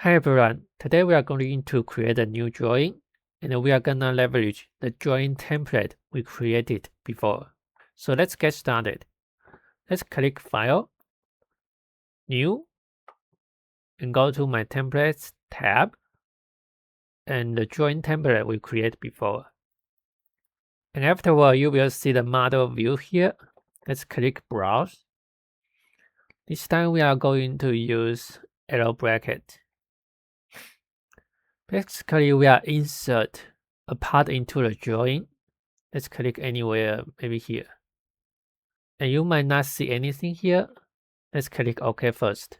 Hi everyone, today we are going to create a new drawing and we are gonna leverage the drawing template we created before. So let's get started. Let's click File, New, and go to my Templates tab and the drawing template we created before. And afterward, you will see the model view here. Let's click Browse. This time we are going to use arrow bracket. Basically, we are insert a part into the drawing. Let's click anywhere, maybe here. And you might not see anything here. Let's click OK first.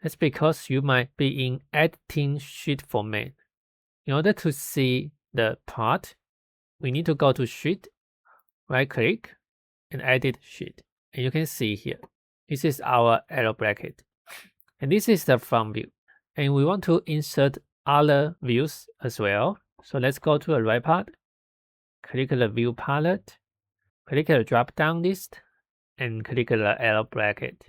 That's because you might be in editing sheet format. In order to see the part, we need to go to Sheet, right click, and Edit Sheet. And you can see here, this is our arrow bracket. And this is the front view. And we want to insert other views as well. So let's go to the right part, click the View Palette, click the drop down list, and click the arrow bracket.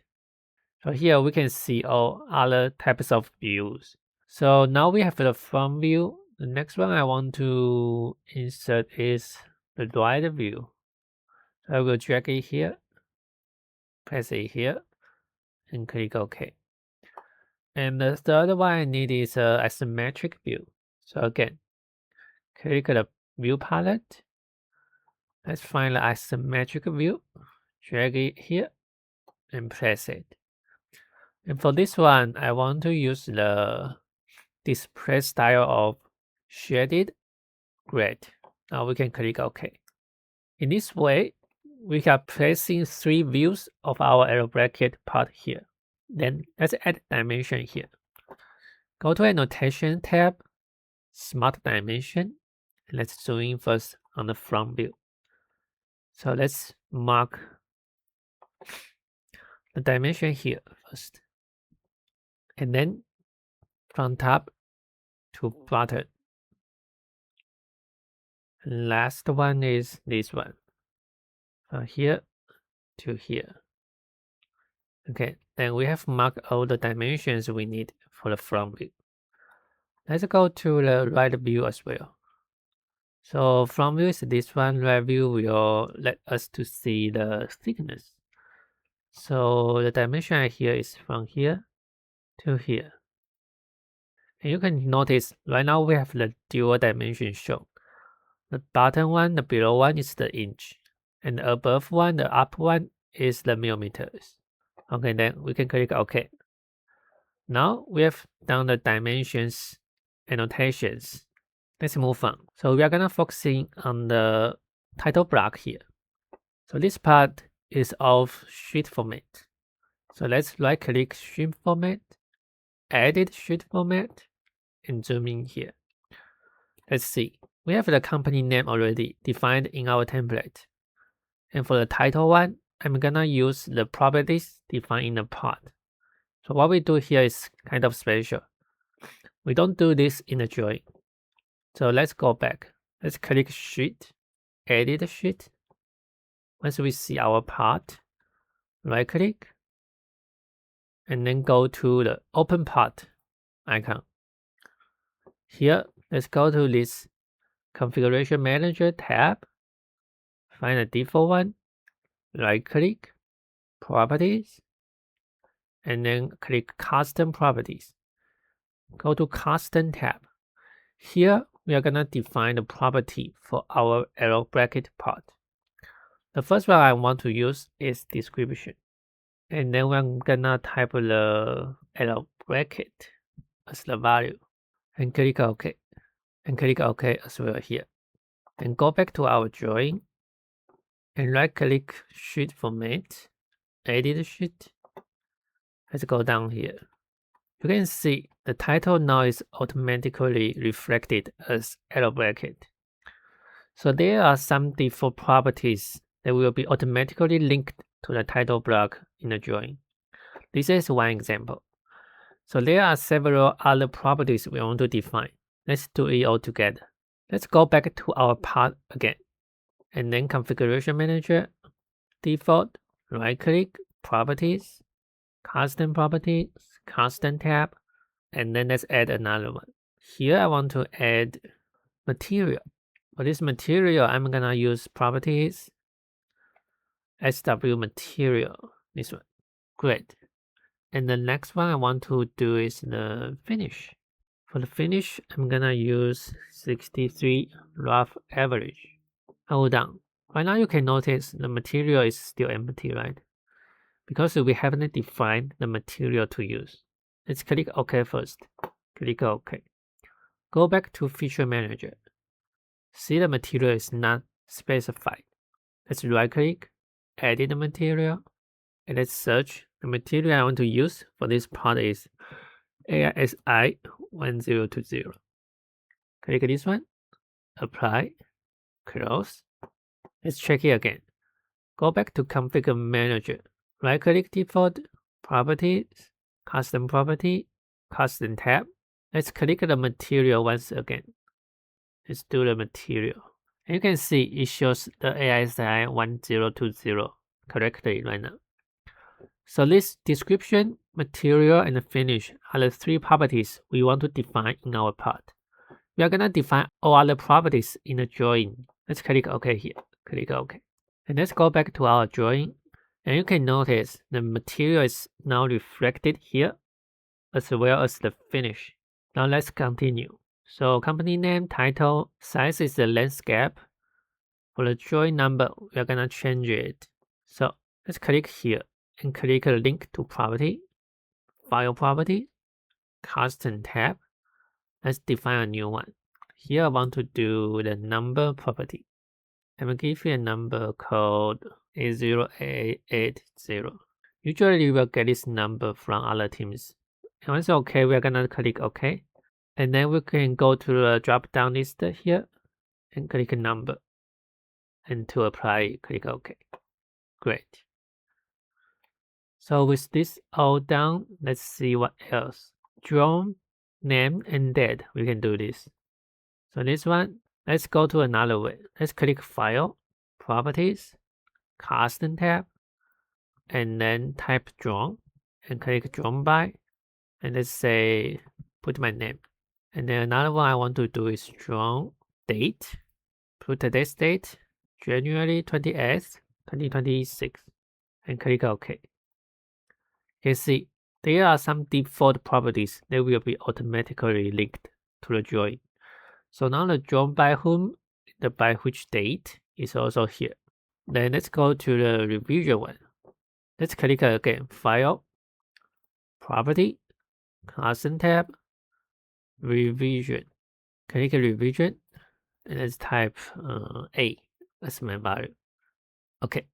So here we can see all other types of views. So now we have the front view. The next one I want to insert is the right view. So I will drag it here, press it here, and click OK. And the third one I need is an isometric view. So again, click the view palette. Let's find the isometric view, drag it here, and press it. And for this one, I want to use the display style of shaded. Great. Now we can click OK. In this way, we are placing 3 views of our arrow bracket part here. Then let's add dimension here. Go to Annotation tab, Smart Dimension. And let's zoom in first on the front view. So let's mark the dimension here first. And then from top to bottom. Last one is this one. From here to here. Okay, then we have marked all the dimensions we need for the front view. Let's go to the right view as well. So front view is this one, right view will let us to see the thickness. So the dimension here is from here to here. And you can notice right now we have the dual dimension shown. The bottom one, the below one is the inch. And the above one, the up one is the millimeters. Okay, then we can click OK. Now we have done the dimensions annotations. Let's move on. So we are gonna focusing on the title block here. So this part is of sheet format. So let's right click sheet format, edit sheet format, and zoom in here. Let's see. We have the company name already defined in our template. And for the title one, I'm gonna use the properties defined in the part. So what we do here is kind of special. We don't do this in the drawing. So let's go back. Let's click Sheet, Edit Sheet. Once we see our part, right click, and then go to the Open Part icon. Here, let's go to this Configuration Manager tab, find the default one, right click, Properties, and then click Custom Properties. Go to Custom tab. Here, we are gonna define the property for our arrow bracket part. The first one I want to use is description. And then I'm gonna type the arrow bracket as the value. And click OK. And click OK as well here. And go back to our drawing. And right click Sheet Format. Edit Sheet. Let's go down here. You can see the title now is automatically reflected as arrow bracket. So there are some default properties that will be automatically linked to the title block in the drawing. This is one example. So there are several other properties we want to define. Let's do it all together. Let's go back to our part again. And then Configuration Manager, Default, right click, Properties, Custom Properties, Custom tab, And then let's add another one. Here I want to add material. For this material, I'm gonna use properties, SW material, this one. Great. And the next one I want to do is the finish. For the finish, I'm gonna use 63 rough average. Hold down. Right now you can notice the material is still empty, right? Because we haven't defined the material to use. Let's click OK first. Click OK. Go back to Feature Manager. See the material is not specified. Let's right click, edit the material, and let's search. The material I want to use for this part is AISI 1020. Click this one, apply, close. Let's check it again. Go back to Configure Manager. Right click Default, Properties, Custom Property, Custom tab. Let's click the material once again. Let's do the material. And you can see it shows the AISI 1020 correctly right now. So this description, material, and finish are the three properties we want to define in our part. We are gonna define all other properties in the drawing. Let's click OK here. Click OK. And let's go back to our drawing. And you can notice the material is now reflected here, as well as the finish. Now let's continue. So company name, title, size is the landscape. For the drawing number, we are gonna change it. So let's click here and click link to property, file property, custom tab. Let's define a new one. Here I want to do the number property. I'm gonna give you a number called A0880. Usually you will get this number from other teams. And once OK, we're gonna click OK. And then we can go to the drop down list here and click a number. And to apply, click OK. Great. So with this all done, let's see what else. Drawn, name, and date. We can do this. So this one, let's go to another way. Let's click File, Properties, Custom tab, and then type Drawn, and click Drawn by, and let's say put my name. And then another one I want to do is Drawn date. Put today's date, January 28th, 2026, and click OK. You can see there are some default properties that will be automatically linked to the drawing. So now the drawn by whom, the by which date is also here. Then let's go to the revision one. Let's click again, File, Property, Custom tab, Revision. Click Revision, and let's type A as my value. Okay.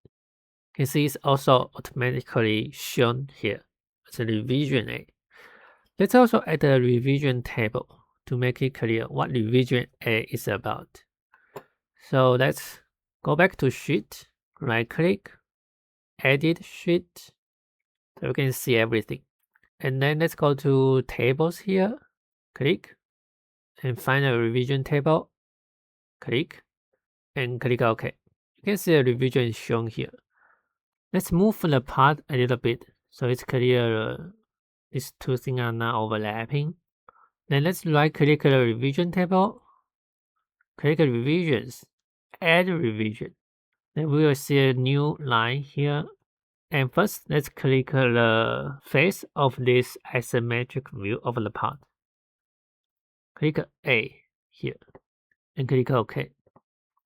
You can see it's also automatically shown here as a revision A. Let's also add a revision table to make it clear what revision A is about. So let's go back to Sheet, right click, Edit Sheet, so you can see everything. And then let's go to Tables here, click, and find a revision table, click, and click OK. You can see the revision is shown here. Let's move the part a little bit so it's clear these two things are not overlapping. Then let's right click the revision table, click revisions, add revision. Then we will see a new line here. And first, let's click the face of this isometric view of the part. Click A here and click OK.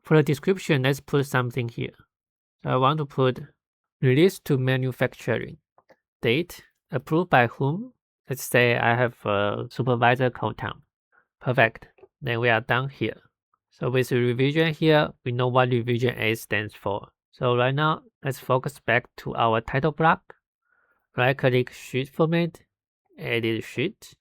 For the description, let's put something here. So I want to put release to manufacturing. Date, approved by whom? Let's say I have a supervisor called Tom. Perfect. Then we are done here. So with the revision here, we know what revision A stands for. So right now, let's focus back to our title block. Right click Sheet Format, Edit Sheet.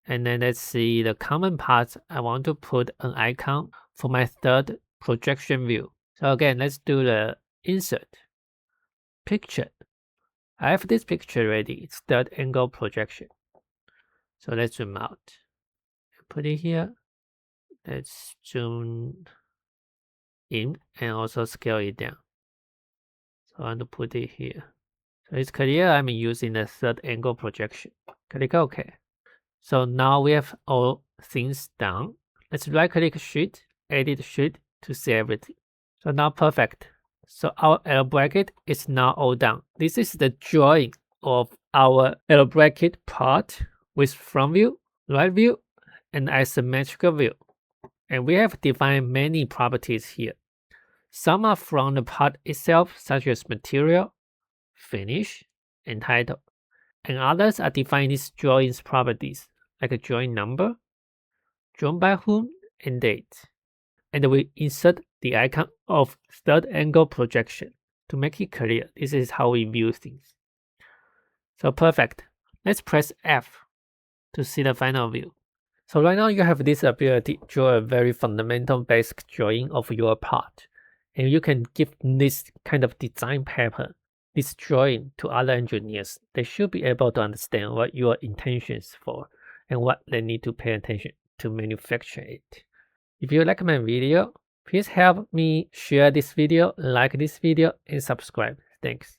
And then let's see the common parts. I want to put an icon for my third projection view. So again, let's do the Insert, Picture. I have this picture ready. It's third angle projection. So let's zoom out. Put it here. Let's zoom in and also scale it down. So I want to put it here. So it's clear I'm using the third angle projection. Click OK. So now we have all things done. Let's right click sheet, edit sheet to see everything. So now perfect. So our L bracket is now all done. This is the drawing of our L bracket part with front view, right view, and isometric view. And we have defined many properties here. Some are from the part itself, such as material, finish, and title. And others are defined as drawing's properties, like a drawing number, drawn by whom, and date. And we insert the icon of third angle projection to make it clear. This is how we view things. So perfect. Let's press F to see the final view. So right now you have this ability to draw a very fundamental basic drawing of your part. And you can give this kind of design paper, this drawing to other engineers. They should be able to understand what your intentions for and what they need to pay attention to manufacture it. If you like my video, please help me share this video, like this video, and subscribe. Thanks.